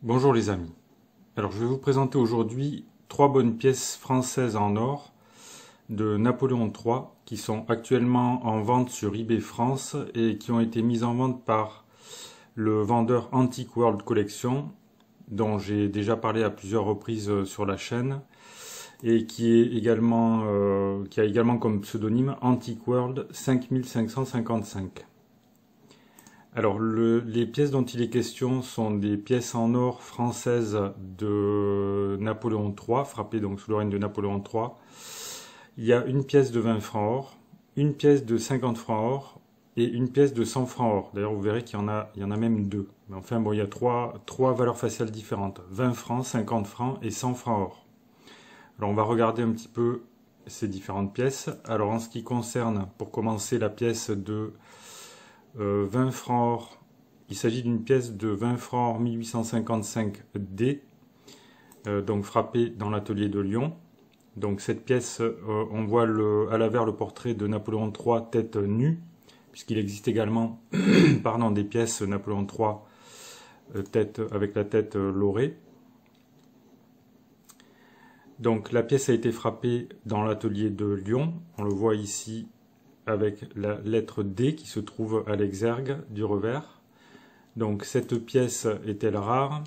Bonjour les amis. Alors je vais vous présenter aujourd'hui 3 bonnes pièces françaises en or de Napoléon III qui sont actuellement en vente sur eBay France et qui ont été mises en vente par le vendeur Antique World Collection dont j'ai déjà parlé à plusieurs reprises sur la chaîne et qui a également comme pseudonyme Antique World 5555. Alors, les pièces dont il est question sont des pièces en or françaises de Napoléon III, frappées donc sous le règne de Napoléon III. Il y a une pièce de 20 francs or, une pièce de 50 francs or et une pièce de 100 francs or. D'ailleurs, vous verrez qu'il y en a même deux. Mais enfin, bon, il y a trois valeurs faciales différentes. 20 francs, 50 francs et 100 francs or. Alors, on va regarder un petit peu ces différentes pièces. Alors, en ce qui concerne, pour commencer, la pièce de 20 francs or, il s'agit d'une pièce de 20 francs or 1855D, donc frappée dans l'atelier de Lyon. Donc cette pièce, on voit à l'avers le portrait de Napoléon III tête nue, puisqu'il existe également pardon, des pièces Napoléon III avec la tête laurée. Donc la pièce a été frappée dans l'atelier de Lyon, on le voit ici avec la lettre D qui se trouve à l'exergue du revers. Donc cette pièce est-elle rare?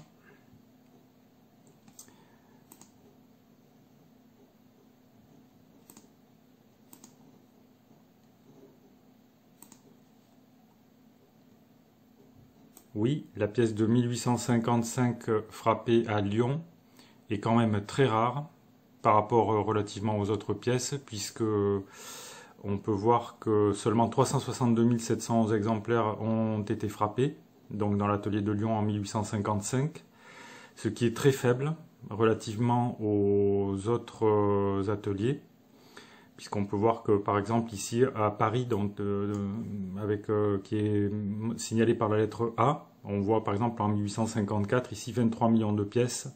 Oui, la pièce de 1855 frappée à Lyon est quand même très rare par rapport relativement aux autres pièces, puisque on peut voir que seulement 362 711 exemplaires ont été frappés, donc dans l'atelier de Lyon en 1855, ce qui est très faible relativement aux autres ateliers, puisqu'on peut voir que par exemple ici à Paris, donc, qui est signalé par la lettre A, on voit par exemple en 1854 ici 23 millions de pièces,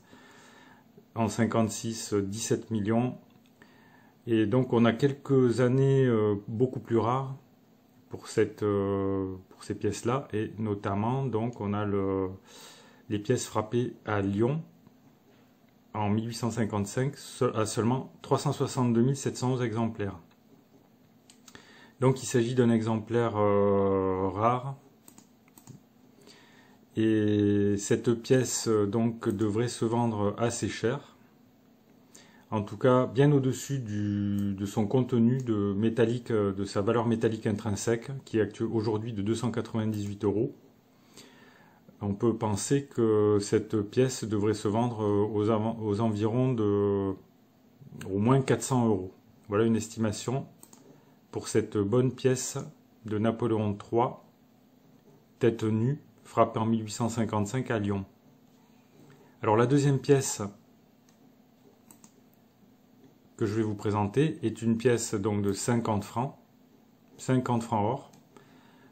en 56 17 millions. Et donc on a quelques années beaucoup plus rares pour ces pièces-là, et notamment donc on a les pièces frappées à Lyon en 1855 à seulement 362 711 exemplaires. Donc il s'agit d'un exemplaire rare, et cette pièce donc devrait se vendre assez cher. En tout cas, bien au-dessus de son contenu métallique, de sa valeur métallique intrinsèque, qui est aujourd'hui de 298 €. On peut penser que cette pièce devrait se vendre aux environs de au moins 400 €. Voilà une estimation pour cette bonne pièce de Napoléon III, tête nue, frappée en 1855 à Lyon. Alors la deuxième pièce que je vais vous présenter est une pièce donc de 50 francs or.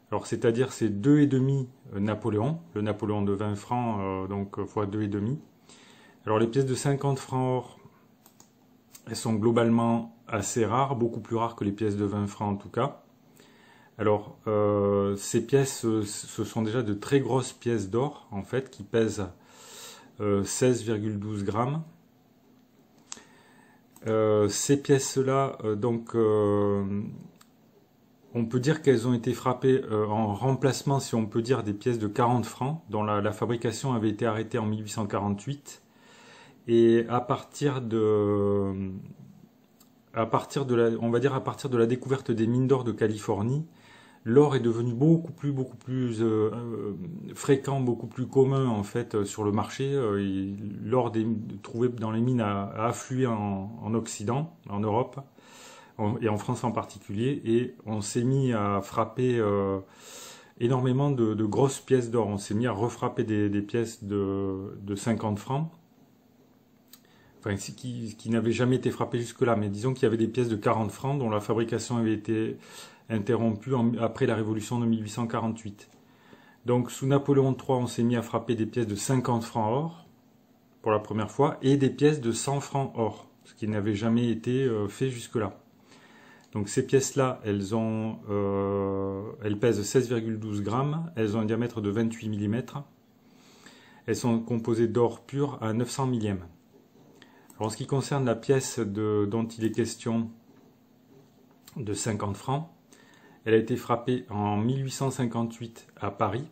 Alors c'est-à-dire c'est 2,5 Napoléon, le Napoléon de 20 francs donc fois 2,5. Alors les pièces de 50 francs or, elles sont globalement assez rares, beaucoup plus rares que les pièces de 20 francs en tout cas. Alors ces pièces, ce sont déjà de très grosses pièces d'or en fait qui pèsent 16,12 grammes. Ces pièces-là, on peut dire qu'elles ont été frappées en remplacement, si on peut dire, des pièces de 40 francs, dont la fabrication avait été arrêtée en 1848. Et à partir de la découverte des mines d'or de Californie, l'or est devenu beaucoup plus fréquent, beaucoup plus commun en fait sur le marché. L'or trouvé dans les mines a afflué en Occident, en Europe et en France en particulier, et on s'est mis à frapper énormément de grosses pièces d'or. On s'est mis à refrapper des pièces de 50 francs, enfin qui n'avaient jamais été frappées jusque-là, mais disons qu'il y avait des pièces de 40 francs dont la fabrication avait été interrompu après la révolution de 1848. Donc sous Napoléon III, on s'est mis à frapper des pièces de 50 francs or pour la première fois et des pièces de 100 francs or, ce qui n'avait jamais été fait jusque-là. Donc ces pièces-là, elles pèsent 16,12 grammes, elles ont un diamètre de 28 mm, elles sont composées d'or pur à 900 millièmes. Alors, en ce qui concerne la pièce dont il est question de 50 francs, elle a été frappée en 1858 à Paris.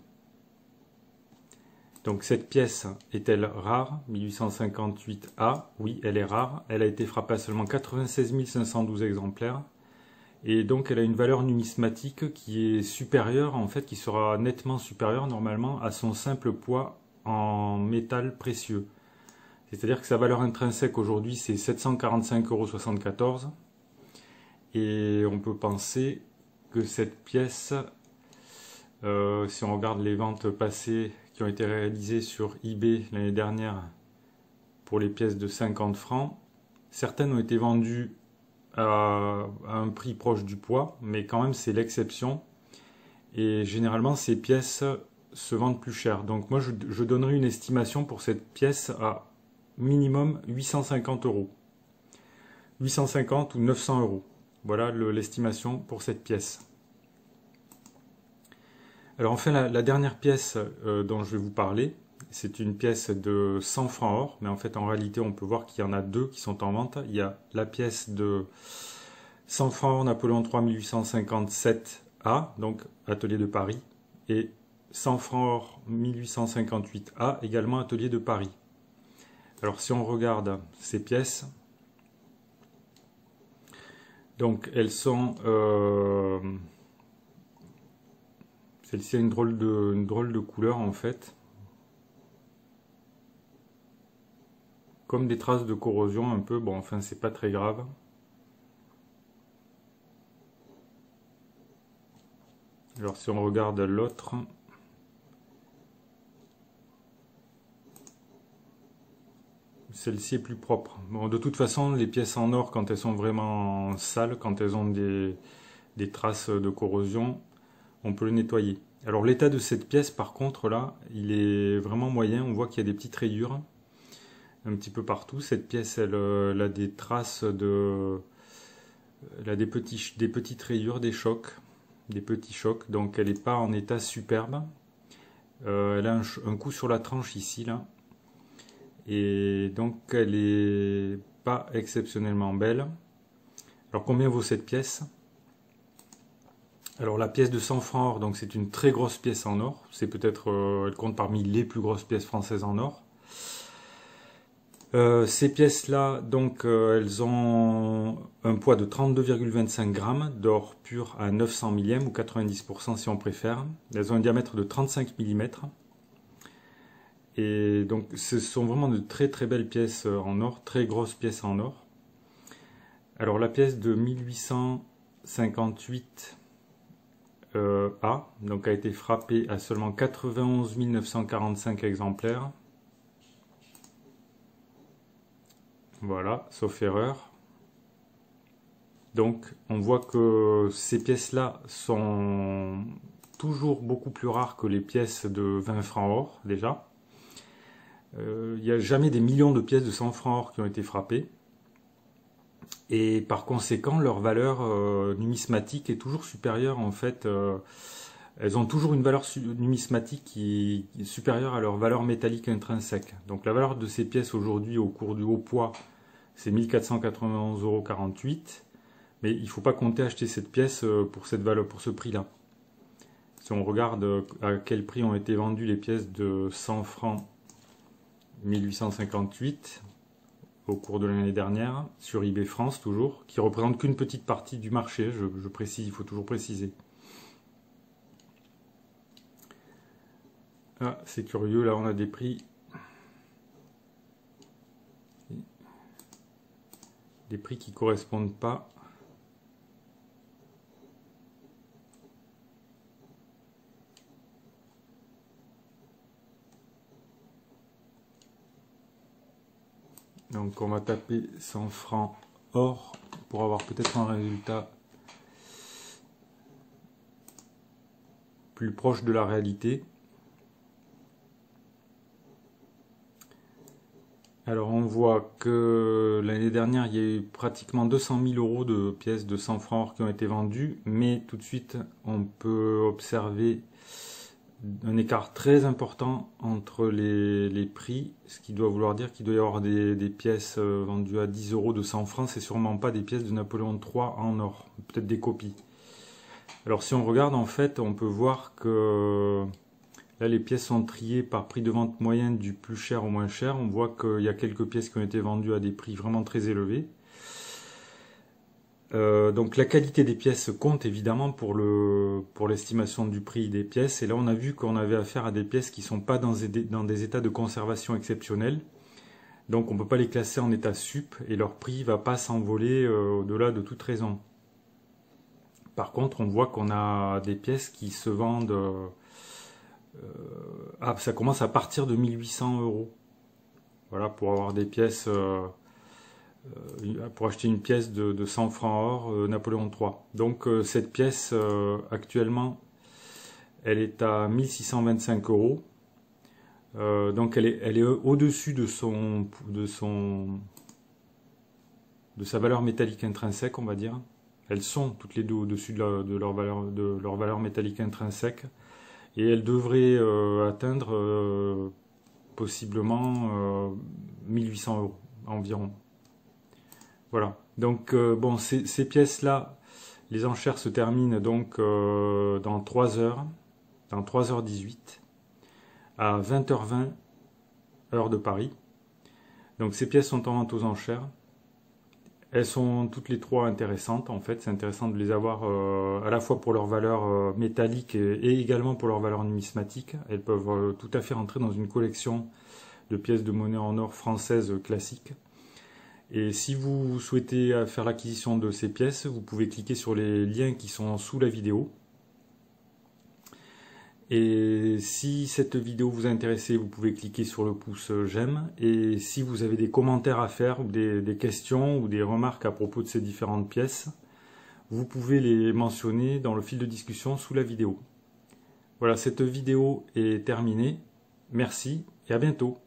Donc cette pièce est-elle rare? 1858A, oui, elle est rare. Elle a été frappée à seulement 96 512 exemplaires. Et donc elle a une valeur numismatique qui est supérieure, en fait, qui sera nettement supérieure normalement à son simple poids en métal précieux. C'est-à-dire que sa valeur intrinsèque aujourd'hui c'est 745,74 €. Et on peut penser que cette pièce, si on regarde les ventes passées qui ont été réalisées sur eBay l'année dernière pour les pièces de 50 francs, certaines ont été vendues à un prix proche du poids, mais quand même c'est l'exception. Et généralement ces pièces se vendent plus cher. Donc moi je donnerais une estimation pour cette pièce à minimum 850 €. 850 ou 900 €. Voilà l'estimation pour cette pièce. Alors enfin la dernière pièce dont je vais vous parler, c'est une pièce de 100 francs or, mais en fait en réalité on peut voir qu'il y en a deux qui sont en vente. Il y a la pièce de 100 francs or Napoléon III 1857A, donc atelier de Paris, et 100 francs or 1858A, également atelier de Paris. Alors si on regarde ces pièces, donc elles sont... celle-ci a une drôle de couleur en fait. Comme des traces de corrosion un peu, bon enfin c'est pas très grave. Alors si on regarde l'autre... Celle-ci est plus propre. Bon, de toute façon, les pièces en or, quand elles sont vraiment sales, quand elles ont des traces de corrosion, on peut le nettoyer. Alors l'état de cette pièce, par contre, là, il est vraiment moyen. On voit qu'il y a des petites rayures un petit peu partout. Cette pièce, elle a des traces de... Elle a des petites rayures, des chocs, des petits chocs. Donc elle n'est pas en état superbe. Elle a un coup sur la tranche ici, là. Et donc elle est pas exceptionnellement belle. Alors combien vaut cette pièce? Alors la pièce de 100 francs or, donc c'est une très grosse pièce en or. C'est peut-être, elle compte parmi les plus grosses pièces françaises en or. Ces pièces-là, donc elles ont un poids de 32,25 grammes d'or pur à 900 millièmes ou 90% si on préfère. Elles ont un diamètre de 35 mm. Et donc ce sont vraiment de très très belles pièces en or, très grosses pièces en or. Alors la pièce de 1858 A, donc a été frappée à seulement 91 945 exemplaires. Voilà, sauf erreur. Donc on voit que ces pièces-là sont toujours beaucoup plus rares que les pièces de 20 francs or déjà. Il n'y a jamais des millions de pièces de 100 francs or qui ont été frappées. Et par conséquent, leur valeur numismatique est toujours supérieure. En fait, elles ont toujours une valeur numismatique qui est supérieure à leur valeur métallique intrinsèque. Donc la valeur de ces pièces aujourd'hui au cours du haut poids, c'est 1491,48 €. Mais il ne faut pas compter acheter cette pièce pour cette valeur, pour ce prix-là. Si on regarde à quel prix ont été vendues les pièces de 100 francs 1858 au cours de l'année dernière, sur eBay France toujours, qui représente qu'une petite partie du marché, je précise, il faut toujours préciser. Ah, c'est curieux, là on a des prix. Des prix qui ne correspondent pas. Donc on va taper 100 francs or pour avoir peut-être un résultat plus proche de la réalité. Alors on voit que l'année dernière il y a eu pratiquement 200 000 € de pièces de 100 francs or qui ont été vendues, mais tout de suite on peut observer un écart très important entre les prix, ce qui doit vouloir dire qu'il doit y avoir des pièces vendues à 10 € de 100 francs, c'est sûrement pas des pièces de Napoléon III en or, peut-être des copies. Alors si on regarde en fait, on peut voir que là les pièces sont triées par prix de vente moyen du plus cher au moins cher. On voit qu'il y a quelques pièces qui ont été vendues à des prix vraiment très élevés. Donc la qualité des pièces compte évidemment pour l'estimation du prix des pièces. Et là on a vu qu'on avait affaire à des pièces qui ne sont pas dans des états de conservation exceptionnels. Donc on ne peut pas les classer en état sup et leur prix ne va pas s'envoler au-delà de toute raison. Par contre on voit qu'on a des pièces qui se vendent... ça commence à partir de 1800 €. Voilà, pour avoir des pièces... pour acheter une pièce de 100 francs or Napoléon III. Donc cette pièce actuellement elle est à 1625 €. Donc elle est au-dessus de sa valeur métallique intrinsèque, on va dire. Elles sont toutes les deux au-dessus de leur valeur métallique intrinsèque et elles devraient atteindre possiblement 1800 € environ. Voilà, donc bon, ces pièces-là, les enchères se terminent donc dans 3 heures, dans 3h18, à 20h20, heure de Paris. Donc ces pièces sont en vente aux enchères. Elles sont toutes les trois intéressantes en fait, c'est intéressant de les avoir à la fois pour leur valeur métallique et également pour leur valeur numismatique. Elles peuvent tout à fait rentrer dans une collection de pièces de monnaie en or françaises classiques. Et si vous souhaitez faire l'acquisition de ces pièces, vous pouvez cliquer sur les liens qui sont sous la vidéo. Et si cette vidéo vous a intéressé, vous pouvez cliquer sur le pouce j'aime. Et si vous avez des commentaires à faire, ou des questions ou des remarques à propos de ces différentes pièces, vous pouvez les mentionner dans le fil de discussion sous la vidéo. Voilà, cette vidéo est terminée. Merci et à bientôt.